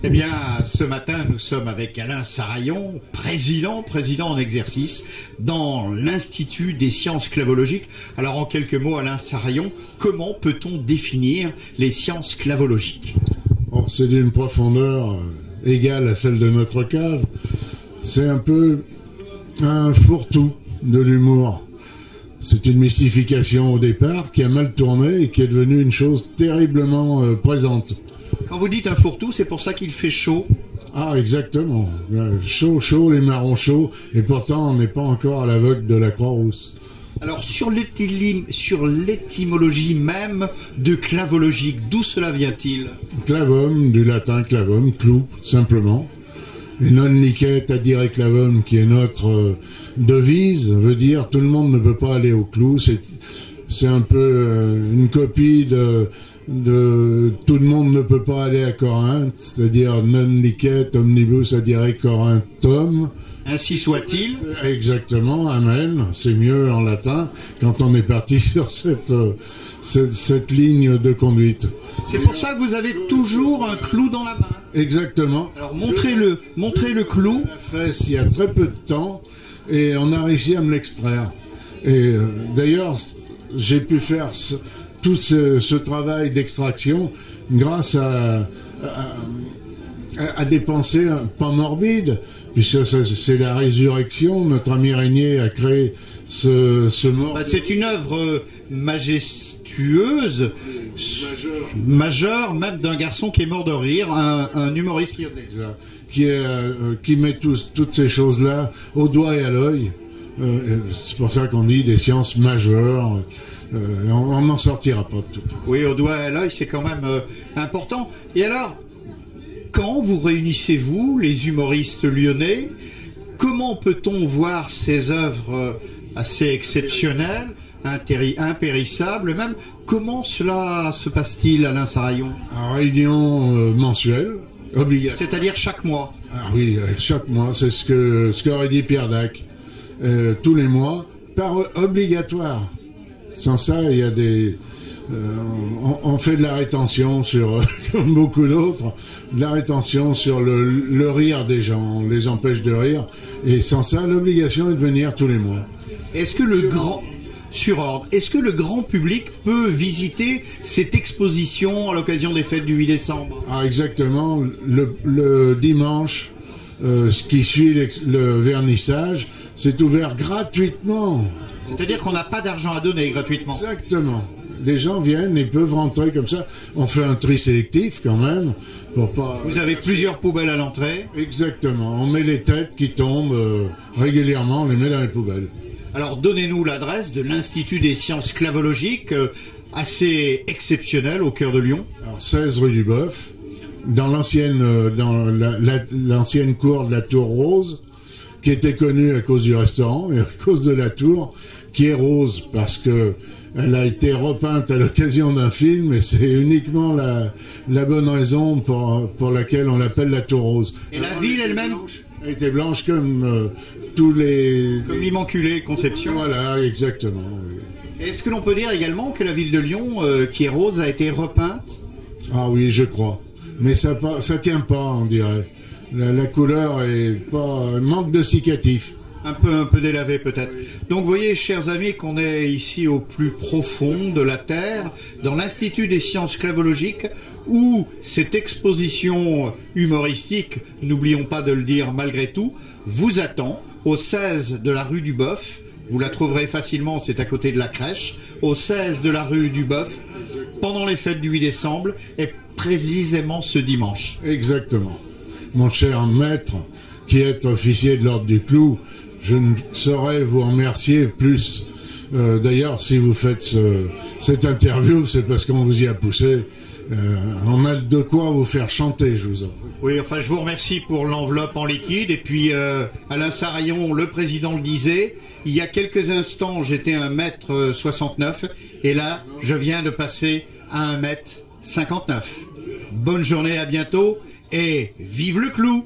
Eh bien, ce matin, nous sommes avec Alain Sarayon, président en exercice dans l'Institut des sciences clavologiques. Alors, en quelques mots, Alain Sarayon, comment peut-on définir les sciences clavologiques? Or, c'est d'une profondeur égale à celle de notre cave. C'est un peu un fourre-tout de l'humour. C'est une mystification au départ qui a mal tourné et qui est devenue une chose terriblement présente. Quand vous dites un fourre-tout, c'est pour ça qu'il fait chaud? Ah, exactement. Chaud, les marrons chauds, et pourtant on n'est pas encore à l'aveugle de la Croix-Rousse. Alors, sur l'étymologie même de clavologique, d'où cela vient-il? Clavum, du latin clavum, clou, simplement. Et non licet adire clavum, qui est notre devise, veut dire tout le monde ne peut pas aller au clou. C'est un peu une copie de tout le monde ne peut pas aller à Corinthe, c'est-à-dire non licet omnibus adire Corinthum. Ainsi soit-il. Exactement, amen. C'est mieux en latin quand on est parti sur cette ligne de conduite. C'est pour ça que vous avez toujours un clou dans la main. Exactement. Alors montrez le clou. Je l'ai fait il y a très peu de temps et on a réussi à me l'extraire. Et d'ailleurs, j'ai pu faire tout ce travail d'extraction grâce à des pensées pas morbides, puisque c'est la résurrection. Notre ami Régnier a créé ce mort. C'est une œuvre majestueuse, majeure, même d'un garçon qui est mort de rire, un humoriste lyonnais. Qui met toutes ces choses-là au doigt et à l'œil. C'est pour ça qu'on dit des sciences majeures. On n'en sortira pas de tout. Oui, au doigt et à l'œil, c'est quand même important. Et alors, quand vous réunissez-vous, les humoristes lyonnais, comment peut-on voir ces œuvres assez exceptionnelles, impérissables même? Comment cela se passe-t-il, Alain Sarayon? En réunion mensuelle, obligatoire. C'est-à-dire chaque mois? Ah oui, chaque mois, c'est ce qu'aurait dit Pierre Dac. Tous les mois, par obligatoire. Sans ça, il y a des... on fait de la rétention sur, comme beaucoup d'autres, de la rétention sur le rire des gens. On les empêche de rire. Et sans ça, l'obligation est de venir tous les mois. Est-ce que sur ordre, est-ce que le grand public peut visiter cette exposition à l'occasion des fêtes du 8 décembre? Ah, exactement. Le dimanche, ce qui suit le vernissage, c'est ouvert gratuitement. C'est-à-dire qu'on n'a pas d'argent à donner gratuitement. Exactement. Les gens viennent et peuvent rentrer comme ça. On fait un tri sélectif quand même pour pas. Vous avez plusieurs poubelles à l'entrée. Exactement. On met les têtes qui tombent régulièrement, on les met dans les poubelles. Alors donnez-nous l'adresse de l'Institut des sciences clavologiques, assez exceptionnel au cœur de Lyon. Alors 16 rue du Boeuf, dans l'ancienne cour de la Tour Rose, qui était connue à cause du restaurant et à cause de la tour, qui est rose parce que elle a été repeinte à l'occasion d'un film et c'est uniquement la bonne raison pour laquelle on l'appelle la Tour Rose. Et la ville elle-même elle était blanche comme tous les... Comme l'Immaculée Conception. Voilà, exactement. Oui. Est-ce que l'on peut dire également que la ville de Lyon, qui est rose, a été repeinte? Ah oui, je crois. Mais ça tient pas, on dirait. La couleur est pas... manque de cicatif. Un peu délavé peut-être. Donc vous voyez, chers amis, qu'on est ici au plus profond de la Terre, dans l'Institut des sciences clavologiques, où cette exposition humoristique, n'oublions pas de le dire malgré tout, vous attend au 16 de la rue du Boeuf. Vous la trouverez facilement, c'est à côté de la crèche, au 16 de la rue du Boeuf, pendant les fêtes du 8 décembre, et précisément ce dimanche. Exactement. Mon cher maître, qui est officier de l'ordre du clou, je ne saurais vous remercier plus. D'ailleurs, si vous faites cette interview, c'est parce qu'on vous y a poussé. On a de quoi vous faire chanter, je vous en prie. Oui, enfin, je vous remercie pour l'enveloppe en liquide. Et puis, Alain Sarayon, le président, le disait, il y a quelques instants, j'étais à 1m69. Et là, je viens de passer à 1m59. Bonne journée, à bientôt. Et vive le clou!